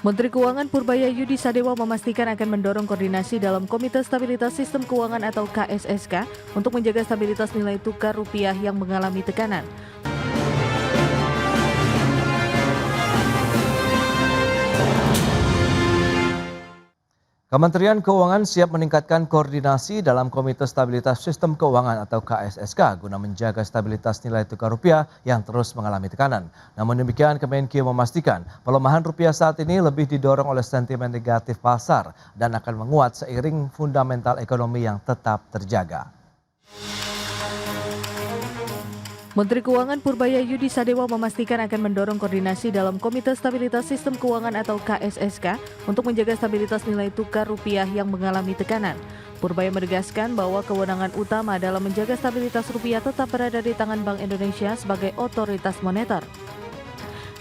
Menteri Keuangan Purbayayudi Sadewa memastikan akan mendorong koordinasi dalam Komite Stabilitas Sistem Keuangan atau KSSK untuk menjaga stabilitas nilai tukar rupiah yang mengalami tekanan. Kementerian Keuangan siap meningkatkan koordinasi dalam Komite Stabilitas Sistem Keuangan atau KSSK guna menjaga stabilitas nilai tukar rupiah yang terus mengalami tekanan. Namun demikian, Kemenkeu memastikan pelemahan rupiah saat ini lebih didorong oleh sentimen negatif pasar dan akan menguat seiring fundamental ekonomi yang tetap terjaga. Menteri Keuangan Purbayayudi Sadewa memastikan akan mendorong koordinasi dalam Komite Stabilitas Sistem Keuangan atau KSSK untuk menjaga stabilitas nilai tukar rupiah yang mengalami tekanan. Purbaya menegaskan bahwa kewenangan utama dalam menjaga stabilitas rupiah tetap berada di tangan Bank Indonesia sebagai otoritas moneter.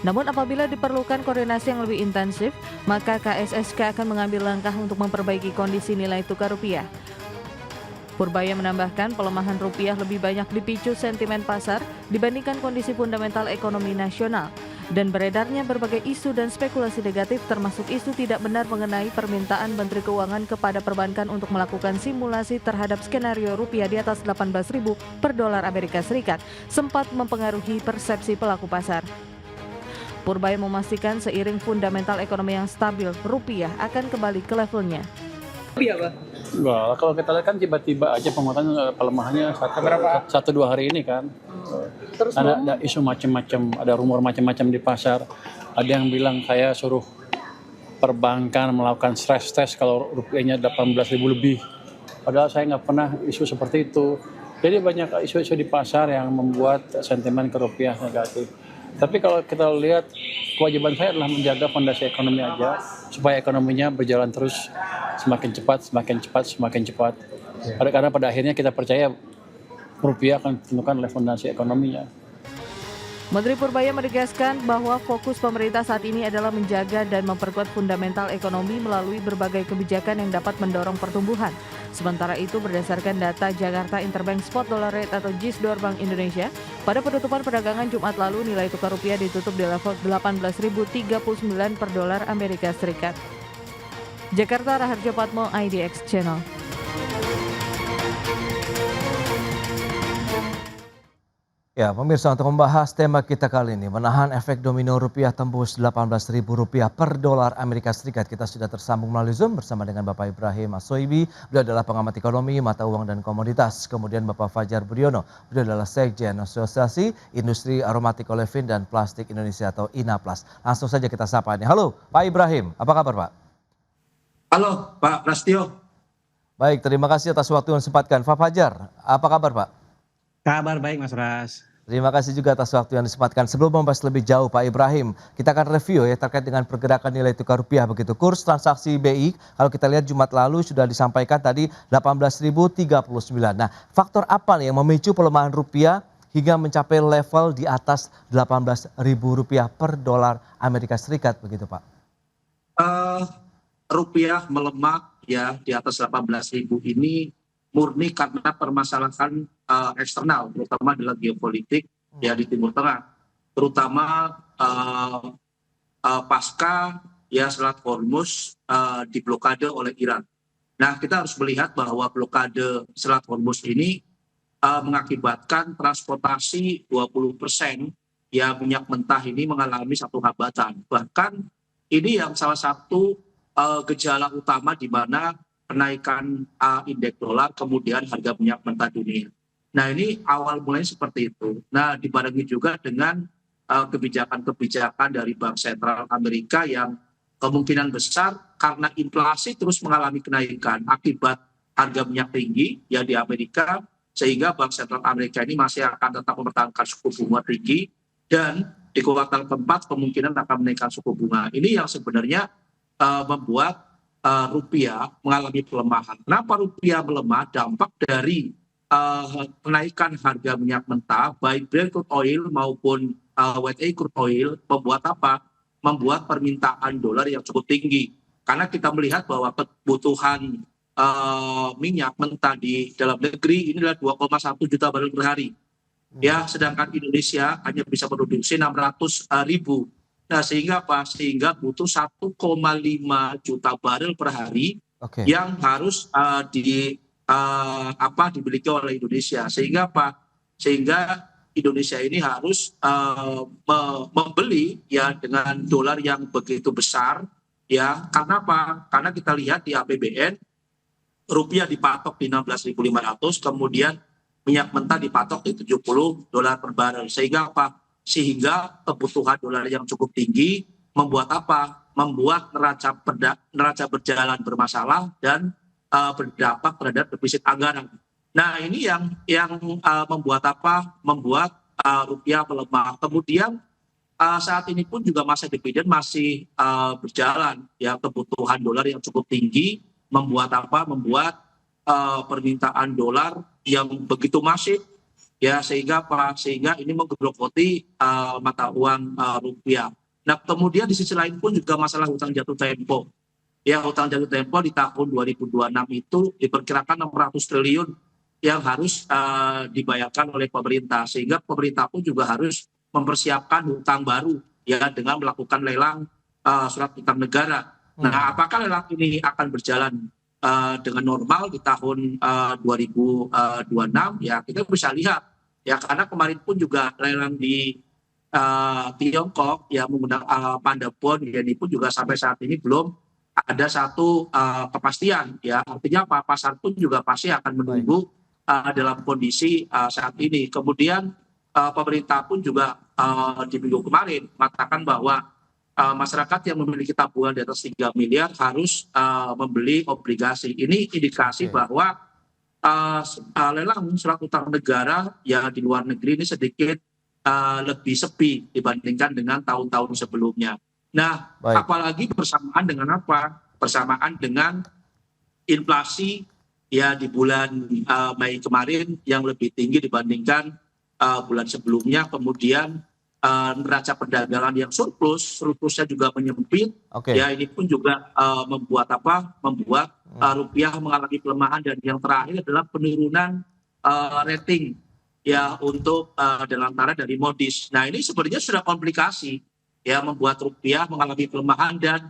Namun apabila diperlukan koordinasi yang lebih intensif, maka KSSK akan mengambil langkah untuk memperbaiki kondisi nilai tukar rupiah. Purbaya menambahkan pelemahan rupiah lebih banyak dipicu sentimen pasar dibandingkan kondisi fundamental ekonomi nasional dan beredarnya berbagai isu dan spekulasi negatif termasuk isu tidak benar mengenai permintaan Menteri Keuangan kepada perbankan untuk melakukan simulasi terhadap skenario rupiah di atas 18.000 per dolar Amerika Serikat sempat mempengaruhi persepsi pelaku pasar. Purbaya memastikan seiring fundamental ekonomi yang stabil, rupiah akan kembali ke levelnya. Iya, Pak. Enggak, kalau kita lihat kan tiba-tiba aja penguatan pelemahannya satu dua hari ini kan. Terus ada isu macam-macam, ada rumor macam-macam di pasar. Ada yang bilang saya suruh perbankan melakukan stress test kalau rupiahnya 18.000 lebih. Padahal saya nggak pernah isu seperti itu. Jadi banyak isu-isu di pasar yang membuat sentimen ke rupiah negatif. Tapi kalau kita lihat, kewajiban saya adalah menjaga fondasi ekonomi aja, supaya ekonominya berjalan terus semakin cepat. Karena pada akhirnya kita percaya rupiah akan tentukan oleh fondasi ekonominya. Menteri Purbaya menegaskan bahwa fokus pemerintah saat ini adalah menjaga dan memperkuat fundamental ekonomi melalui berbagai kebijakan yang dapat mendorong pertumbuhan. Sementara itu, berdasarkan data Jakarta Interbank Spot Dollar Rate atau JISDOR Bank Indonesia, pada penutupan perdagangan Jumat lalu nilai tukar rupiah ditutup di level 18.039 per dolar Amerika Serikat. Jakarta, Raharjo Patmo, IDX Channel. Ya, pemirsa, untuk membahas tema kita kali ini, menahan efek domino rupiah tembus Rp18.000 per dolar Amerika Serikat. Kita sudah tersambung melalui Zoom bersama dengan Bapak Ibrahim Asoibi, beliau adalah pengamat ekonomi, mata uang dan komoditas. Kemudian Bapak Fajar Budiono, beliau adalah Sekjen Asosiasi Industri Aromatik Olefin dan Plastik Indonesia atau INAPLAS. Langsung saja kita sapa ini. Halo, Pak Ibrahim, apa kabar Pak? Halo, Pak Prasetyo. Baik, terima kasih atas waktu yang disempatkan. Pak Fajar, apa kabar Pak? Kabar baik Mas Ras. Terima kasih juga atas waktu yang disempatkan. Sebelum membahas lebih jauh Pak Ibrahim, kita akan review ya terkait dengan pergerakan nilai tukar rupiah begitu. Kurs transaksi BI kalau kita lihat Jumat lalu sudah disampaikan tadi 18.039. Nah, faktor apa nih yang memicu pelemahan rupiah hingga mencapai level di atas Rp18.000 per dolar Amerika Serikat begitu Pak? Rupiah melemah ya di atas 18.000 ini murni karena permasalahan eksternal, terutama dalam geopolitik ya di Timur Tengah, terutama pasca ya Selat Hormuz diblokade oleh Iran. Nah, kita harus melihat bahwa blokade Selat Hormuz ini mengakibatkan transportasi 20% ya minyak mentah ini mengalami satu hambatan. Bahkan ini yang salah satu gejala utama di mana kenaikan indeks dolar, kemudian harga minyak mentah dunia. Nah, ini awal mulanya seperti itu. Nah, dibarengi juga dengan kebijakan-kebijakan dari Bank Sentral Amerika yang kemungkinan besar karena inflasi terus mengalami kenaikan akibat harga minyak tinggi ya di Amerika, sehingga Bank Sentral Amerika ini masih akan tetap mempertahankan suku bunga tinggi dan di kuartal keempat kemungkinan akan menaikkan suku bunga. Ini yang sebenarnya membuat rupiah mengalami pelemahan. Kenapa rupiah melemah? Dampak dari kenaikan harga minyak mentah, baik Brent crude oil maupun WTI crude oil, membuat apa? Membuat permintaan dolar yang cukup tinggi. Karena kita melihat bahwa kebutuhan minyak mentah di dalam negeri ini adalah 2,1 juta barel per hari. Ya, sedangkan Indonesia hanya bisa produksi 600.000 Nah, sehingga apa? Sehingga butuh 1,5 juta barel per hari Oke, yang harus dimiliki oleh Indonesia. Sehingga apa? Sehingga Indonesia ini harus membeli ya dengan dolar yang begitu besar ya. Karena apa? Karena kita lihat di APBN rupiah dipatok di 16.500, kemudian minyak mentah dipatok di $70 per barel. Sehingga apa? Sehingga kebutuhan dolar yang cukup tinggi membuat apa? Membuat neraca berjalan bermasalah dan berdampak terhadap defisit anggaran. Nah, ini yang membuat apa? Membuat rupiah melemah. Kemudian saat ini pun juga masa dividen masih berjalan ya, kebutuhan dolar yang cukup tinggi membuat apa? Membuat permintaan dolar yang begitu masif ya, sehingga apa? Sehingga ini menggerogoti mata uang rupiah. Nah, kemudian di sisi lain pun juga masalah hutang jatuh tempo. Ya, hutang jatuh tempo di tahun 2026 itu diperkirakan 600 triliun yang harus dibayarkan oleh pemerintah, sehingga pemerintah pun juga harus mempersiapkan hutang baru ya dengan melakukan lelang surat utang negara. Nah, apakah lelang ini akan berjalan dengan normal di tahun 2026? Ya, kita bisa lihat ya, karena kemarin pun juga lelang di Tiongkok ya menggunakan Panda Bond ya, ini pun juga sampai saat ini belum ada satu kepastian ya. Artinya apa? Pasar pun juga pasti akan menunggu dalam kondisi saat ini. Kemudian pemerintah pun juga di minggu kemarin mengatakan bahwa masyarakat yang memiliki tabungan di atas 3 miliar harus membeli obligasi. Ini indikasi bahwa lelang surat utang negara ya di luar negeri ini sedikit lebih sepi dibandingkan dengan tahun-tahun sebelumnya. Nah, apalagi bersamaan dengan apa? Bersamaan dengan inflasi ya di bulan Mei kemarin yang lebih tinggi dibandingkan bulan sebelumnya. Kemudian neraca perdagangan yang surplusnya juga menyempit. Ya, ini pun juga membuat apa? Membuat rupiah mengalami pelemahan, dan yang terakhir adalah penurunan rating ya untuk Delantara dari Moody's. Nah, ini sebenarnya sudah komplikasi ya, membuat rupiah mengalami pelemahan, dan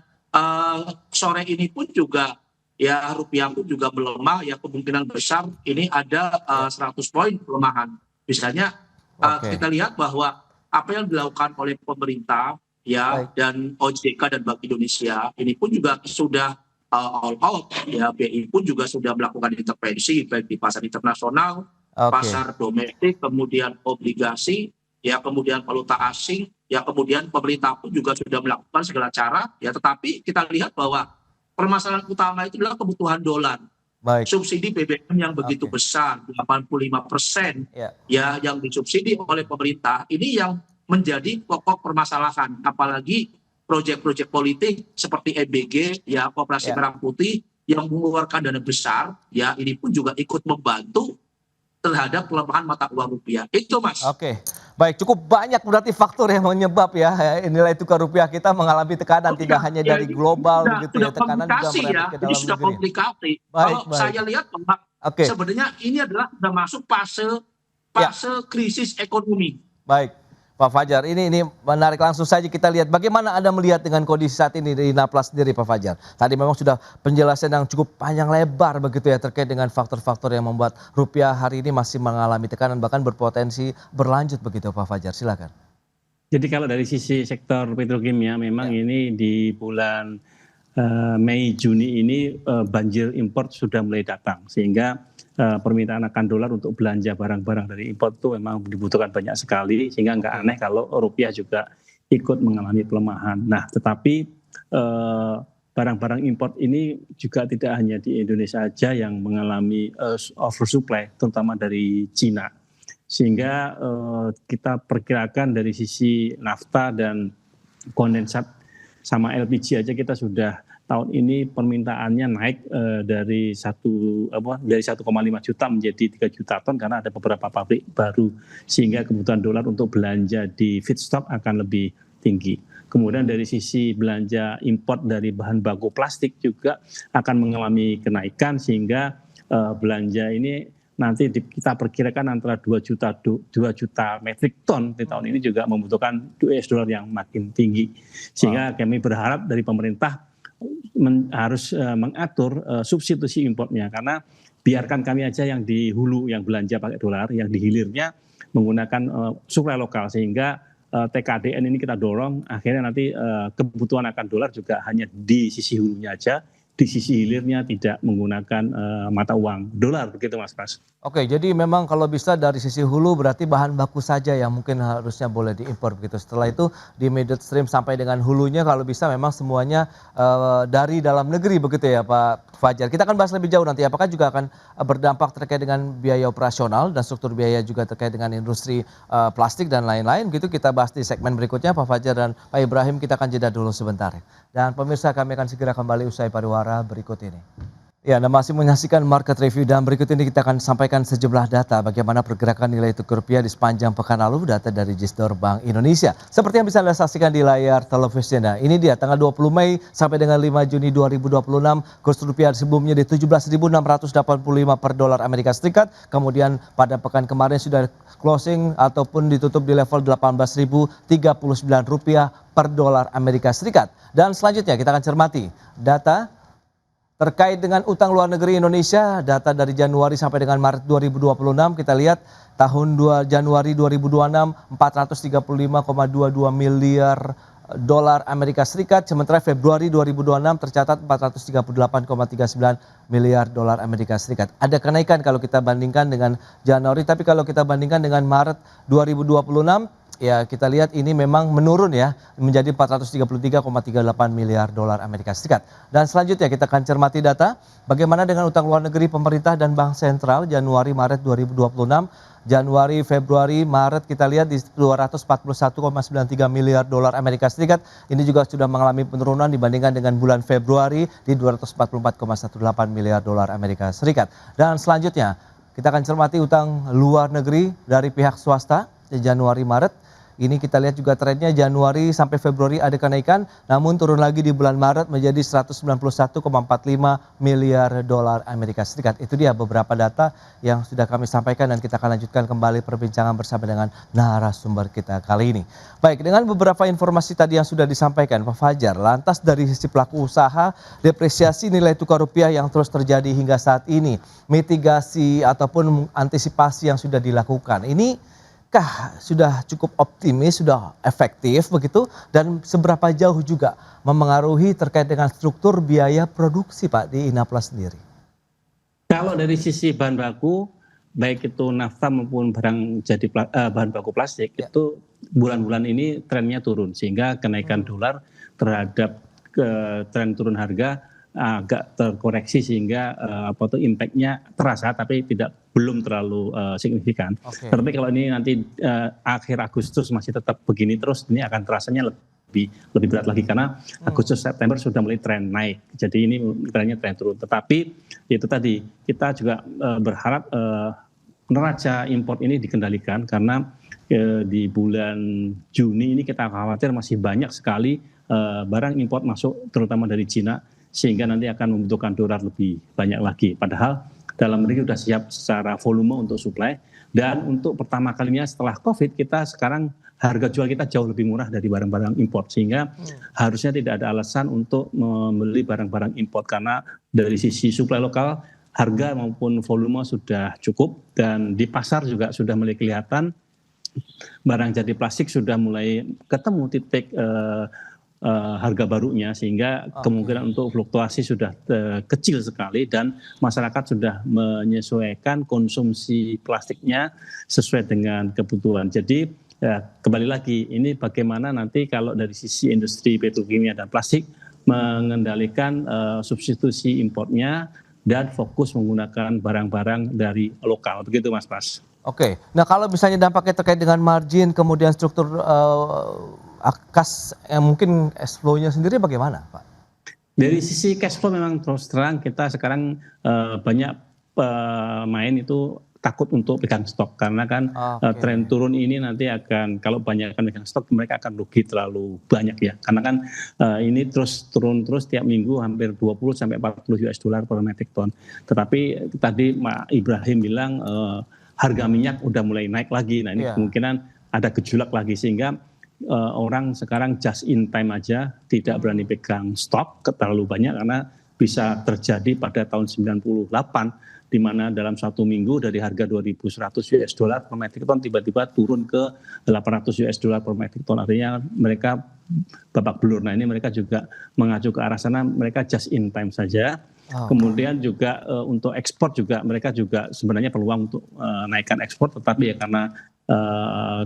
sore ini pun juga ya rupiah pun juga melemah ya, kemungkinan besar ini ada 100 poin pelemahan. Misalnya kita lihat bahwa apa yang dilakukan oleh pemerintah ya dan OJK dan Bank Indonesia ini pun juga sudah all out ya. BI pun juga sudah melakukan intervensi baik di pasar internasional, pasar domestik, kemudian obligasi ya, kemudian valuta asing ya, kemudian pemerintah pun juga sudah melakukan segala cara ya. Tetapi kita lihat bahwa permasalahan utama itu adalah kebutuhan dolar. Subsidi BBM yang begitu besar 85% ya yang disubsidi oleh pemerintah, ini yang menjadi pokok permasalahan. Apalagi proyek-proyek politik seperti EBG ya, Operasi Merah Putih yang mengeluarkan dana besar ya, ini pun juga ikut membantu terhadap pelemahan mata uang rupiah. Itu, Mas. Baik, cukup banyak berarti faktor yang menyebab ya nilai tukar rupiah kita mengalami tekanan, tidak hanya dari global begitu ya, tekanan juga merembet ke dalam negeri. Ini sudah komplikasi. Kalau saya lihat bahwa sebenarnya ini adalah sudah masuk fase krisis ekonomi. Baik, Pak Fajar, ini menarik. Langsung saja kita lihat bagaimana Anda melihat dengan kondisi saat ini di Naplas sendiri, Pak Fajar. Tadi memang sudah penjelasan yang cukup panjang lebar begitu ya terkait dengan faktor-faktor yang membuat rupiah hari ini masih mengalami tekanan, bahkan berpotensi berlanjut begitu, Pak Fajar. Silakan. Jadi kalau dari sisi sektor petrokimia memang ini di bulan Mei Juni ini banjir impor sudah mulai datang, sehingga permintaan akan dolar untuk belanja barang-barang dari impor itu memang dibutuhkan banyak sekali, sehingga nggak aneh kalau rupiah juga ikut mengalami pelemahan. Nah, tetapi barang-barang impor ini juga tidak hanya di Indonesia saja yang mengalami oversupply, terutama dari Cina. Sehingga kita perkirakan dari sisi nafta dan kondensat sama LPG aja kita sudah tahun ini permintaannya naik dari 1,5 juta menjadi 3 juta ton karena ada beberapa pabrik baru, sehingga kebutuhan dolar untuk belanja di feedstock akan lebih tinggi. Kemudian dari sisi belanja import dari bahan baku plastik juga akan mengalami kenaikan, sehingga belanja ini nanti kita perkirakan antara 2 juta metrik ton di tahun ini juga membutuhkan US dollar yang makin tinggi. Sehingga kami berharap dari pemerintah harus mengatur substitusi importnya, karena biarkan kami aja yang di hulu yang belanja pakai dolar, yang di hilirnya menggunakan suplai lokal, sehingga TKDN ini kita dorong akhirnya nanti kebutuhan akan dolar juga hanya di sisi hulunya aja, di sisi hilirnya tidak menggunakan mata uang dolar, begitu Mas Pras. Oke, jadi memang kalau bisa dari sisi hulu berarti bahan baku saja yang mungkin harusnya boleh diimpor begitu. Setelah itu di midstream sampai dengan hulunya kalau bisa memang semuanya dari dalam negeri begitu ya Pak Fajar. Kita akan bahas lebih jauh nanti apakah juga akan berdampak terkait dengan biaya operasional dan struktur biaya juga terkait dengan industri plastik dan lain-lain gitu. Kita bahas di segmen berikutnya Pak Fajar dan Pak Ibrahim, kita akan jeda dulu sebentar. Dan pemirsa, kami akan segera kembali usai pariwara berikut ini. Ya, Anda masih menyaksikan Market Review dan berikut ini kita akan sampaikan sejumlah data bagaimana pergerakan nilai tukar rupiah di sepanjang pekan lalu, data dari Gisdor Bank Indonesia. Seperti yang bisa Anda saksikan di layar televisi. Nah, ini dia tanggal 20 Mei sampai dengan 5 Juni 2026, kurs rupiah sebelumnya di 17.685 per dolar Amerika Serikat. Kemudian pada pekan kemarin sudah closing ataupun ditutup di level 18.039 rupiah per dolar Amerika Serikat. Dan selanjutnya kita akan cermati data terkait dengan utang luar negeri Indonesia, data dari Januari sampai dengan Maret 2026, kita lihat tahun Januari 2026 435,22 miliar dolar Amerika Serikat, sementara Februari 2026 tercatat 438,39 miliar dolar Amerika Serikat. Ada kenaikan kalau kita bandingkan dengan Januari, tapi kalau kita bandingkan dengan Maret 2026, ya kita lihat ini memang menurun ya menjadi 433,38 miliar dolar Amerika Serikat. Dan selanjutnya kita akan cermati data bagaimana dengan utang luar negeri pemerintah dan Bank Sentral Januari Maret 2026. Januari, Februari, Maret kita lihat di 241,93 miliar dolar Amerika Serikat. Ini juga sudah mengalami penurunan dibandingkan dengan bulan Februari di 244,18 miliar dolar Amerika Serikat. Dan selanjutnya kita akan cermati utang luar negeri dari pihak swasta di Januari Maret. Ini kita lihat juga trennya Januari sampai Februari ada kenaikan, namun turun lagi di bulan Maret menjadi 191,45 miliar dolar Amerika Serikat. Itu dia beberapa data yang sudah kami sampaikan dan kita akan lanjutkan kembali perbincangan bersama dengan narasumber kita kali ini. Baik, dengan beberapa informasi tadi yang sudah disampaikan Pak Fajar, lantas dari sisi pelaku usaha, depresiasi nilai tukar rupiah yang terus terjadi hingga saat ini, mitigasi ataupun antisipasi yang sudah dilakukan, ini sudah cukup optimis, sudah efektif begitu, dan seberapa jauh juga memengaruhi terkait dengan struktur biaya produksi Pak di Inaplas sendiri? Kalau dari sisi bahan baku, baik itu nafta maupun barang jadi bahan baku plastik, itu bulan-bulan ini trennya turun, sehingga kenaikan dolar terhadap tren turun harga agak terkoreksi, sehingga impact-nya terasa tapi belum terlalu signifikan. Okay. Tapi kalau ini nanti akhir Agustus masih tetap begini terus, ini akan terasanya lebih berat lagi karena Agustus September sudah mulai tren naik. Jadi ini trennya tren turun. Tetapi itu tadi kita juga berharap neraca import ini dikendalikan, karena di bulan Juni ini kita khawatir masih banyak sekali barang import masuk terutama dari Cina, sehingga nanti akan membutuhkan dolar lebih banyak lagi. Padahal dalam negeri sudah siap secara volume untuk supply, dan untuk pertama kalinya setelah COVID kita sekarang harga jual kita jauh lebih murah dari barang-barang import, sehingga harusnya tidak ada alasan untuk membeli barang-barang import, karena dari sisi supply lokal harga maupun volume sudah cukup, dan di pasar juga sudah mulai kelihatan barang jadi plastik sudah mulai ketemu titik harga barunya, sehingga kemungkinan untuk fluktuasi sudah kecil sekali, dan masyarakat sudah menyesuaikan konsumsi plastiknya sesuai dengan kebutuhan. Jadi kembali lagi, ini bagaimana nanti kalau dari sisi industri petrokimia dan plastik mengendalikan substitusi importnya dan fokus menggunakan barang-barang dari lokal, begitu Mas Pras. Oke, nah kalau misalnya dampaknya terkait dengan margin kemudian struktur kas mungkin cash flow-nya sendiri bagaimana Pak? Dari sisi cash flow memang terus terang kita sekarang banyak pemain itu takut untuk pegang stok karena kan tren turun ini nanti akan kalau banyak kan pegang stok mereka akan rugi terlalu banyak ya karena kan ini terus turun terus tiap minggu hampir 20 sampai 40 US dollar per metric ton. Tetapi tadi Pak Ibrahim bilang harga minyak udah mulai naik lagi. Nah ini kemungkinan ada gejolak lagi sehingga orang sekarang just in time aja tidak berani pegang stok terlalu banyak karena bisa terjadi pada tahun 98 di mana dalam satu minggu dari harga 2.100 US dollar per metric ton tiba-tiba turun ke 800 US dollar per metric ton. Artinya mereka babak belur. Nah ini mereka juga mengacu ke arah sana, mereka just in time saja. Kemudian juga untuk ekspor juga mereka juga sebenarnya peluang untuk naikkan ekspor, tetapi ya karena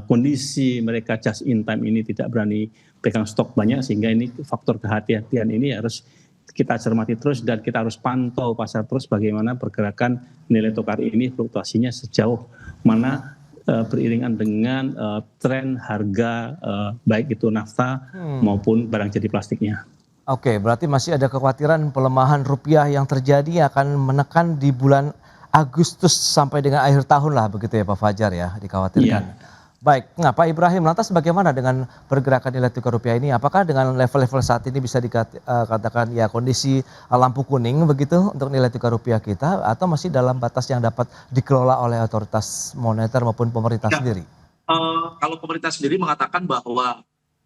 kondisi mereka just in time ini tidak berani pegang stok banyak sehingga ini faktor kehati-hatian ini harus kita cermati terus dan kita harus pantau pasar terus bagaimana pergerakan nilai tukar ini fluktuasinya sejauh mana beriringan dengan tren harga baik itu nafta maupun barang jadi plastiknya. Oke, berarti masih ada kekhawatiran pelemahan rupiah yang terjadi akan menekan di bulan Agustus sampai dengan akhir tahun lah begitu ya Pak Fajar ya, dikhawatirkan. Iya. Baik, nah Pak Ibrahim, lantas bagaimana dengan pergerakan nilai tukar rupiah ini? Apakah dengan level-level saat ini bisa dikatakan ya kondisi lampu kuning begitu untuk nilai tukar rupiah kita atau masih dalam batas yang dapat dikelola oleh otoritas moneter maupun pemerintah sendiri? Kalau pemerintah sendiri mengatakan bahwa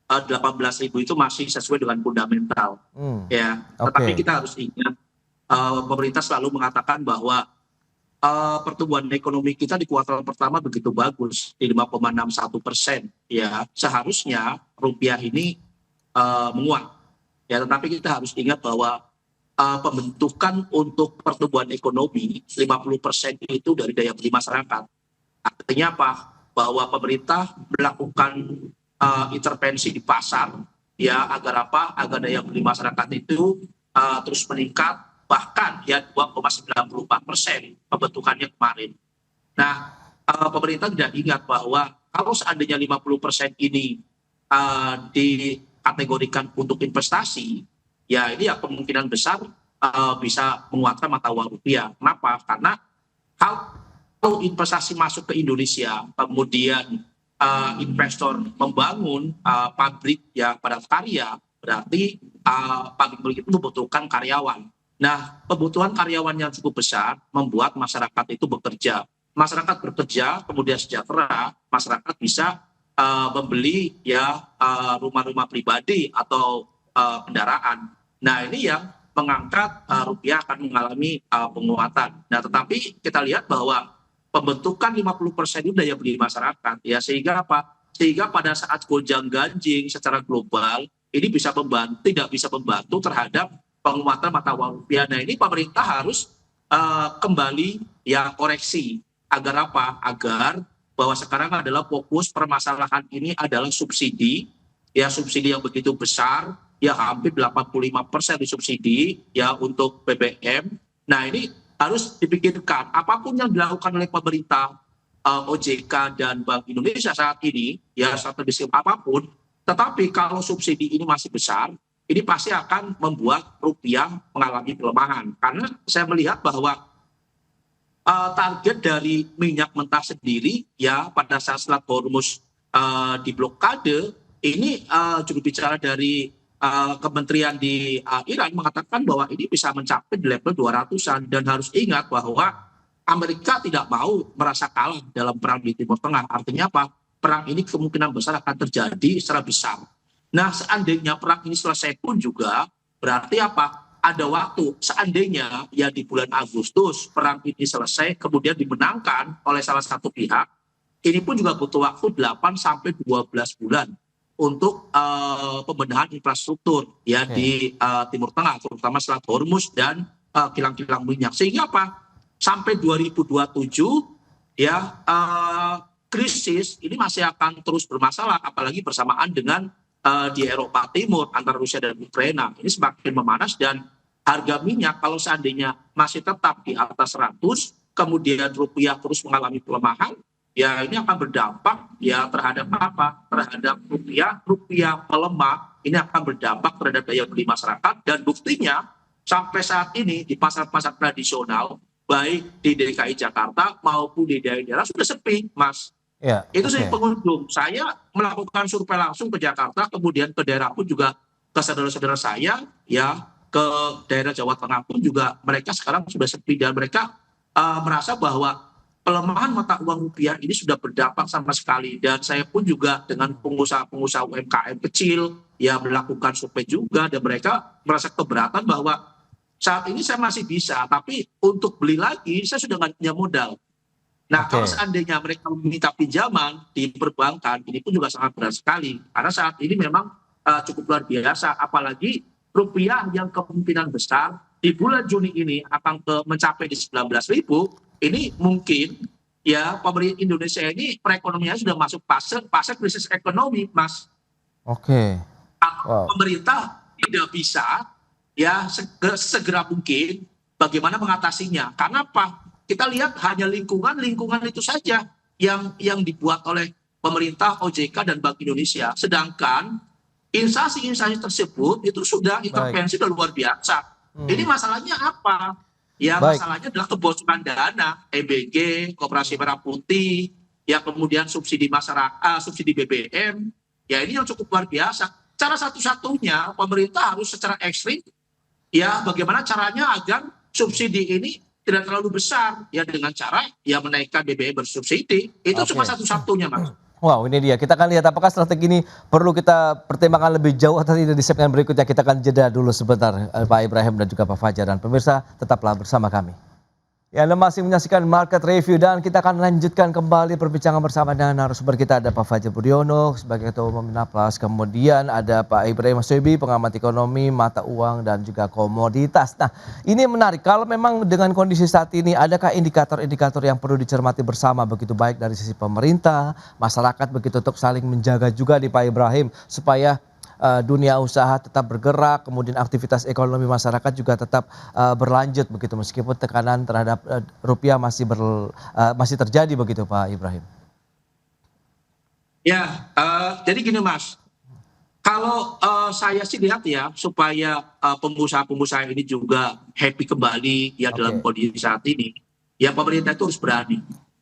18.000 itu masih sesuai dengan fundamental, ya. Tetapi kita harus ingat pemerintah selalu mengatakan bahwa pertumbuhan ekonomi kita di kuartal pertama begitu bagus di 5,61%, ya seharusnya rupiah ini menguat, ya tetapi kita harus ingat bahwa pembentukan untuk pertumbuhan ekonomi 50% itu dari daya beli masyarakat. Artinya apa? Bahwa pemerintah melakukan intervensi di pasar, ya agar apa? Agar daya beli masyarakat itu terus meningkat. Bahkan ya 2,94% pembentukannya kemarin. Nah, pemerintah tidak ingat bahwa kalau seandainya 50% ini dikategorikan untuk investasi, ya ini ya kemungkinan besar bisa menguatkan mata uang rupiah. Kenapa? Karena kalau investasi masuk ke Indonesia, kemudian investor membangun pabrik ya padat karya, berarti pabrik itu membutuhkan karyawan. Nah, kebutuhan karyawan yang cukup besar membuat masyarakat itu bekerja. Masyarakat bekerja, kemudian sejahtera, masyarakat bisa membeli ya rumah-rumah pribadi atau kendaraan. Nah, ini yang mengangkat rupiah akan mengalami penguatan. Nah, tetapi kita lihat bahwa pembentukan 50% itu daya beli masyarakat, ya sehingga apa? Sehingga pada saat gonjang-ganjing secara global ini bisa tidak bisa membantu terhadap penguatan mata uang rupiah. Nah ini pemerintah harus kembali ya koreksi agar apa? Agar bahwa sekarang adalah fokus permasalahan ini adalah subsidi, ya subsidi yang begitu besar, ya hampir 85% disubsidi ya untuk BBM. Nah ini harus dipikirkan apapun yang dilakukan oleh pemerintah, OJK dan Bank Indonesia saat ini, ya strategi apapun, tetapi kalau subsidi ini masih besar, ini pasti akan membuat rupiah mengalami pelemahan. Karena saya melihat bahwa target dari minyak mentah sendiri ya pada saat Selat Hormuz diblokade, ini juru bicara dari kementerian di Iran mengatakan bahwa ini bisa mencapai di level 200-an. Dan harus ingat bahwa Amerika tidak mau merasa kalah dalam perang di Timur Tengah. Artinya apa? Perang ini kemungkinan besar akan terjadi secara besar. Nah, seandainya perang ini selesai pun juga berarti apa? Ada waktu. Seandainya ya di bulan Agustus perang ini selesai kemudian dimenangkan oleh salah satu pihak, ini pun juga butuh waktu 8 sampai 12 bulan untuk pembenahan infrastruktur ya di Timur Tengah, terutama Selat Hormuz dan kilang-kilang minyak. Sehingga apa? Sampai 2027 ya krisis ini masih akan terus bermasalah, apalagi bersamaan dengan di Eropa Timur antara Rusia dan Ukraina ini semakin memanas, dan harga minyak kalau seandainya masih tetap di atas 100 kemudian rupiah terus mengalami pelemahan, ya ini akan berdampak ya terhadap apa? Terhadap rupiah melemah, ini akan berdampak terhadap daya beli masyarakat. Dan buktinya sampai saat ini di pasar-pasar tradisional baik di DKI Jakarta maupun di daerah-daerah sudah sepi, Mas. Ya, Itu oke. saya pengunjung. Saya melakukan survei langsung ke Jakarta, kemudian ke daerah pun juga ke saudara-saudara saya, ya ke daerah Jawa Tengah pun juga mereka sekarang sudah sepi dan mereka merasa bahwa pelemahan mata uang rupiah ini sudah berdampak sama sekali. Dan saya pun juga dengan pengusaha-pengusaha UMKM kecil ya melakukan survei juga dan mereka merasa keberatan bahwa saat ini saya masih bisa, tapi untuk beli lagi saya sudah nggak punya modal. Nah, Oke. kalau seandainya mereka meminta pinjaman di perbankan, ini pun juga sangat berat sekali. Karena saat ini memang cukup luar biasa, apalagi rupiah yang kemungkinan besar di bulan Juni ini akan mencapai di 19.000, ini mungkin ya pemerintah Indonesia ini perekonomiannya sudah masuk fase krisis ekonomi, Mas. Oke. Wow. Pemerintah tidak bisa ya segera mungkin bagaimana mengatasinya. Karena apa? Kita lihat hanya lingkungan itu saja yang dibuat oleh pemerintah, OJK dan Bank Indonesia. Sedangkan instansi-instansi tersebut itu sudah intervensi sudah luar biasa. Ini masalahnya apa? Ya Baik. masalahnya adalah kebocoran dana, EBG, Koperasi Merah Putih, ya kemudian subsidi masyarakat, subsidi BBM. Ya ini yang cukup luar biasa. Cara satu-satunya pemerintah harus secara ekstrim ya bagaimana caranya agar subsidi ini tidak terlalu besar ya dengan cara ya menaikkan BBM bersubsidi. Itu cuma Oke. satu-satunya, Mas. Wow, ini dia. Kita akan lihat apakah strategi ini perlu kita pertimbangkan lebih jauh atau tidak di segmen berikutnya. Kita akan jeda dulu sebentar, Pak Ibrahim dan juga Pak Fajar. Dan pemirsa, tetaplah bersama kami. Ya, Anda masih menyaksikan Market Review dan kita akan lanjutkan kembali perbincangan bersama dengan narasumber kita. Ada Pak Fajar Budiono sebagai Ketua Umum Minaplas, kemudian ada Pak Ibrahim Asoebi, pengamat ekonomi, mata uang dan juga komoditas. Nah, ini menarik. Kalau memang dengan kondisi saat ini, adakah indikator-indikator yang perlu dicermati bersama begitu baik dari sisi pemerintah, masyarakat begitu untuk saling menjaga juga di Pak Ibrahim supaya dunia usaha tetap bergerak, kemudian aktivitas ekonomi masyarakat juga tetap berlanjut begitu meskipun tekanan terhadap rupiah masih terjadi begitu Pak Ibrahim. Ya, jadi gini Mas, kalau saya sih lihat ya supaya pengusaha-pengusaha ini juga happy kembali ya dalam kondisi saat ini, ya pemerintah itu harus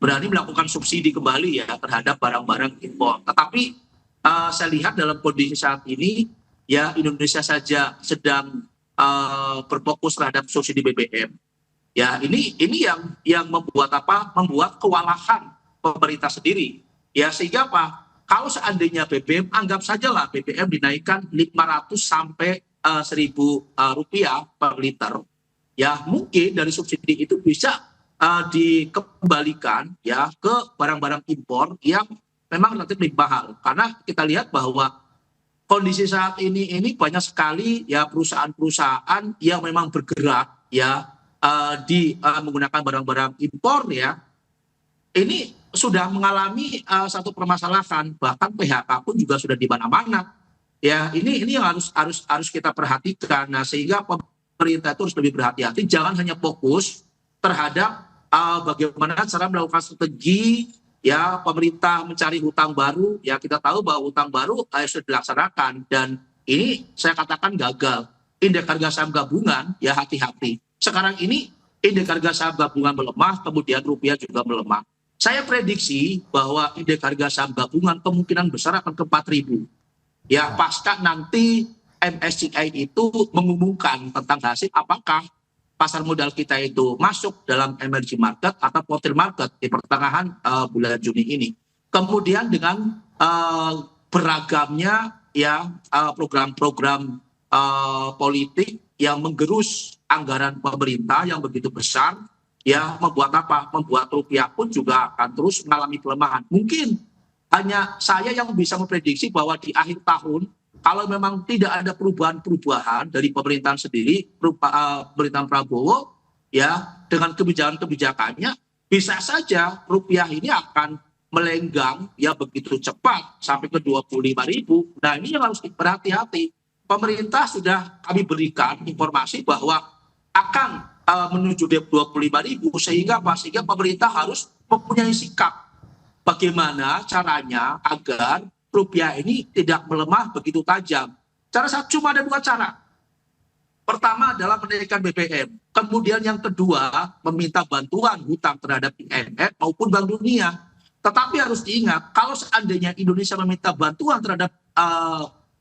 berani melakukan subsidi kembali ya terhadap barang-barang impor. Tetapi saya lihat dalam kondisi saat ini ya Indonesia saja sedang berfokus terhadap subsidi BBM. Ya ini yang membuat kewalahan pemerintah sendiri. Ya sehingga apa? Kalau seandainya BBM, anggap sajalah BBM dinaikkan 500 sampai 1.000 rupiah per liter. Ya mungkin dari subsidi itu bisa dikembalikan ya ke barang-barang impor yang memang relatif lebih mahal. Karena kita lihat bahwa kondisi saat ini banyak sekali ya perusahaan-perusahaan yang memang bergerak ya menggunakan barang-barang impor ya. Ini sudah mengalami satu permasalahan, bahkan PHK pun juga sudah di mana-mana. Ya, ini yang harus kita perhatikan. Nah, sehingga pemerintah itu harus lebih berhati-hati, jangan hanya fokus terhadap bagaimana cara melakukan strategi ya pemerintah mencari hutang baru. Ya kita tahu bahwa hutang baru sudah dilaksanakan dan ini saya katakan gagal. Indeks harga saham gabungan ya hati-hati. Sekarang ini indeks harga saham gabungan melemah, kemudian rupiah juga melemah. Saya prediksi bahwa indeks harga saham gabungan kemungkinan besar akan ke 4.000. Ya pasca nanti MSCI itu mengumumkan tentang hasil apakah pasar modal kita itu masuk dalam emerging market atau volatile market di pertengahan bulan Juni ini. Kemudian dengan beragamnya ya program-program politik yang menggerus anggaran pemerintah yang begitu besar, ya membuat apa? Membuat rupiah pun juga akan terus mengalami pelemahan. Mungkin hanya saya yang bisa memprediksi bahwa di akhir tahun kalau memang tidak ada perubahan dari pemerintahan sendiri, pemerintahan Prabowo, ya dengan kebijakan-kebijakannya, bisa saja rupiah ini akan melenggang ya begitu cepat sampai ke 25.000. Nah ini yang harus berhati-hati. Pemerintah sudah kami berikan informasi bahwa akan menuju 25.000 sehingga pemerintah harus mempunyai sikap bagaimana caranya agar rupiah ini tidak melemah begitu tajam. Cuma ada 2 cara. Pertama adalah menaikkan BBM. Kemudian yang kedua, meminta bantuan hutang terhadap IMF maupun Bank Dunia. Tetapi harus diingat, kalau seandainya Indonesia meminta bantuan terhadap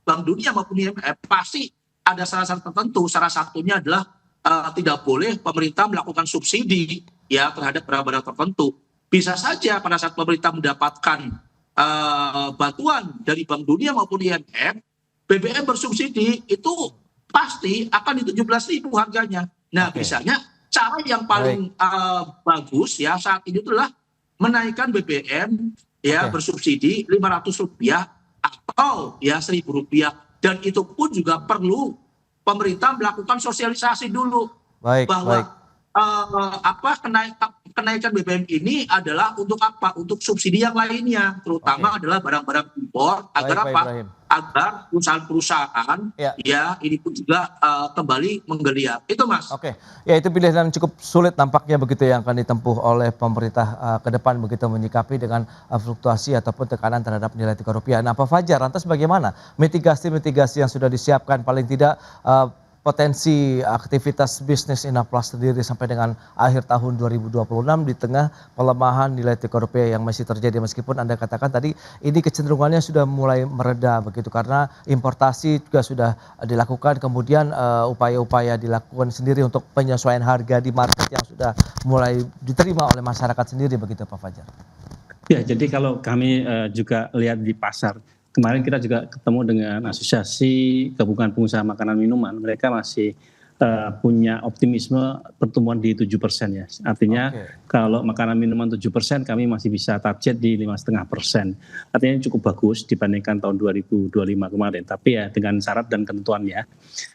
Bank Dunia maupun IMF, pasti ada syarat-syarat tertentu. Salah satunya adalah tidak boleh pemerintah melakukan subsidi ya terhadap barang-barang tertentu. Bisa saja pada saat pemerintah mendapatkan bantuan dari Bank Dunia maupun IMF, BBM bersubsidi itu pasti akan di 17.000 harganya. Nah, misalnya cara yang paling bagus ya saat ini adalah menaikkan BBM ya bersubsidi Rp500 atau ya Rp1.000, dan itu pun juga perlu pemerintah melakukan sosialisasi dulu bahwa kenaikan BBM ini adalah untuk apa? Untuk subsidi yang lainnya, terutama adalah barang-barang impor agar apa? Agar perusahaan-perusahaan ya ini pun juga kembali menggeliat. Itu Mas. Ya itu pilihan yang cukup sulit nampaknya begitu yang akan ditempuh oleh pemerintah ke depan begitu menyikapi dengan fluktuasi ataupun tekanan terhadap nilai tukar rupiah. Nah Pak Fajar, lantas bagaimana mitigasi-mitigasi yang sudah disiapkan paling tidak potensi aktivitas bisnis Inafplast sendiri sampai dengan akhir tahun 2026 di tengah pelemahan nilai tukar rupiah yang masih terjadi, meskipun Anda katakan tadi ini kecenderungannya sudah mulai mereda begitu karena importasi juga sudah dilakukan, kemudian upaya-upaya dilakukan sendiri untuk penyesuaian harga di market yang sudah mulai diterima oleh masyarakat sendiri begitu Pak Fajar. Ya, jadi kalau kami juga lihat di pasar, kemarin kita juga ketemu dengan Asosiasi Gabungan Pengusaha Makanan Minuman. Mereka masih punya optimisme pertumbuhan di 7% ya. Artinya kalau makanan minuman 7%, kami masih bisa target di 5,5%. Artinya cukup bagus dibandingkan tahun 2025 kemarin. Tapi ya dengan syarat dan ketentuannya.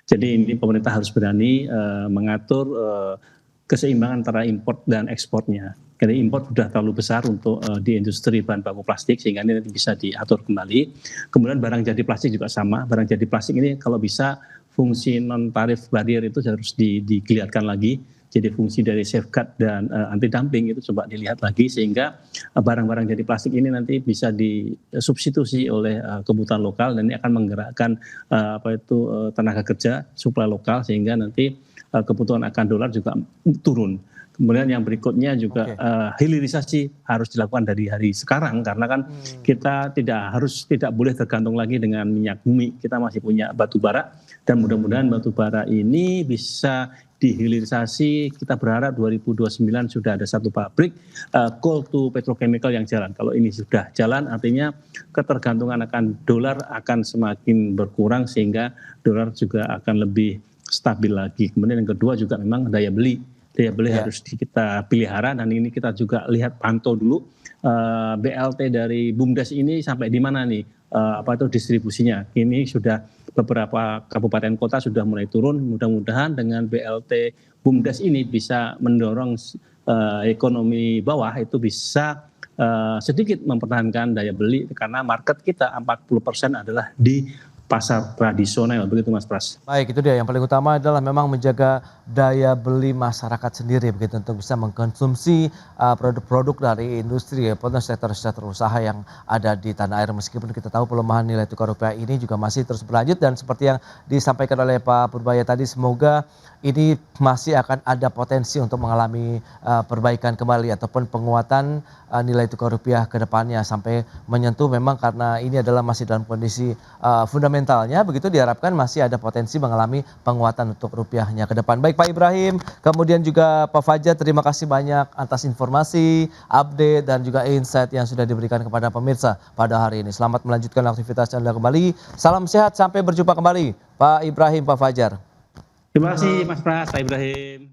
Jadi ini pemerintah harus berani mengatur keseimbangan antara import dan ekspornya. Karena import sudah terlalu besar untuk di industri bahan baku plastik, sehingga ini nanti bisa diatur kembali. Kemudian barang jadi plastik juga sama. Barang jadi plastik ini kalau bisa fungsi non tarif barrier itu harus digeliatkan lagi. Jadi fungsi dari safeguard dan anti dumping itu coba dilihat lagi, sehingga barang-barang jadi plastik ini nanti bisa disubstitusi oleh kebutuhan lokal, dan ini akan menggerakkan tenaga kerja suplai lokal, sehingga nanti kebutuhan akan dolar juga turun. Kemudian yang berikutnya juga hilirisasi harus dilakukan dari hari sekarang, karena kan kita tidak boleh tergantung lagi dengan minyak bumi. Kita masih punya batu bara, dan mudah-mudahan batu bara ini bisa dihilirisasi. Kita berharap 2029 sudah ada satu pabrik coal to petrochemical yang jalan. Kalau ini sudah jalan, artinya ketergantungan akan dolar akan semakin berkurang, sehingga dolar juga akan lebih stabil lagi. Kemudian yang kedua juga memang daya beli harus kita pelihara, dan ini kita juga lihat pantau dulu BLT dari BUMDes ini sampai di mana nih distribusinya. Ini sudah beberapa kabupaten kota sudah mulai turun. Mudah-mudahan dengan BLT BUMDes ini bisa mendorong ekonomi bawah itu bisa sedikit mempertahankan daya beli, karena market kita 40% adalah di pasar tradisional, begitu Mas Pras. Baik, itu dia yang paling utama adalah memang menjaga daya beli masyarakat sendiri begitu untuk bisa mengkonsumsi produk-produk dari industri ataupun sektor-sektor usaha yang ada di tanah air, meskipun kita tahu pelemahan nilai tukar rupiah ini juga masih terus berlanjut, dan seperti yang disampaikan oleh Pak Purbaya tadi, semoga ini masih akan ada potensi untuk mengalami perbaikan kembali ataupun penguatan nilai tukar rupiah ke depannya sampai menyentuh, memang karena ini adalah masih dalam kondisi fundamentalnya begitu, diharapkan masih ada potensi mengalami penguatan untuk rupiahnya ke depan. Baik Pak Ibrahim, kemudian juga Pak Fajar, terima kasih banyak atas informasi, update dan juga insight yang sudah diberikan kepada pemirsa pada hari ini. Selamat melanjutkan aktivitas Anda kembali. Salam sehat, sampai berjumpa kembali Pak Ibrahim, Pak Fajar. Terima kasih Mas Pras, Pak Ibrahim.